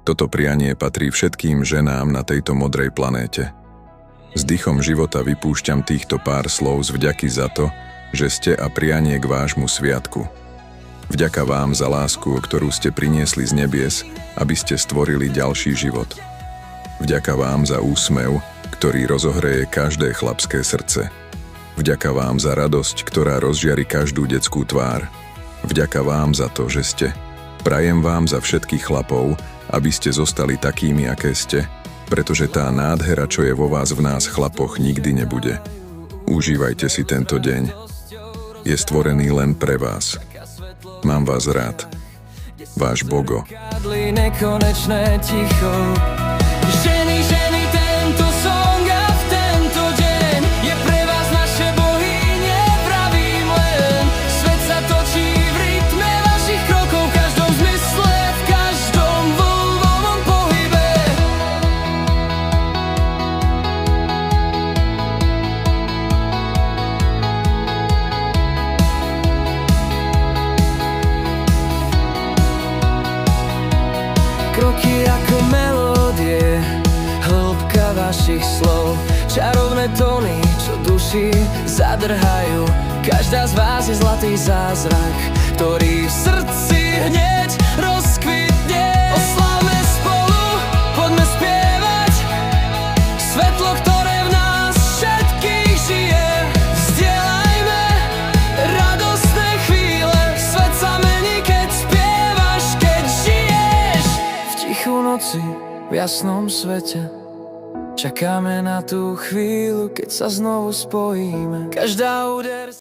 Toto prianie patrí všetkým ženám na tejto modrej planéte. S dýchom života vypúšťam týchto pár slov z vďaky za to, že ste a prianie k vášmu sviatku. Vďaka vám za lásku, ktorú ste priniesli z nebies, aby ste stvorili ďalší život. Vďaka vám za úsmev, ktorý rozohreje každé chlapské srdce. Vďaka vám za radosť, ktorá rozžiari každú detskú tvár. Vďaka vám za to, že ste. Prajem vám za všetkých chlapov, aby ste zostali takými, aké ste, pretože tá nádhera, čo je vo vás v nás chlapoch, nikdy nebude. Užívajte si tento deň. Je stvorený len pre vás. Mám vás rád. Váš Bogo. Nekonečné ticho. Ženy, ženy, tento song a v tento deň je pre vás naše bohyne, pravím len. Svet sa točí v rytme vašich krokov, v každom zmysle, v každom voľnom pohybe. Kroky ako melódie, hĺbka vašich slov, čarovné tóny, čo duši zadrhajú. Každá z vás je zlatý zázrak, ktorý v srdci hneď rozkvitne. Oslávme spolu, poďme spievať, svetlo, ktoré v nás všetkých žije. Zdieľajme radostné chvíle, svet sa mení, keď spievaš, keď žiješ. V tichú noci, v jasnom svete, čakáme na tú chvíľu, keď sa znovu spojíme. Každá úder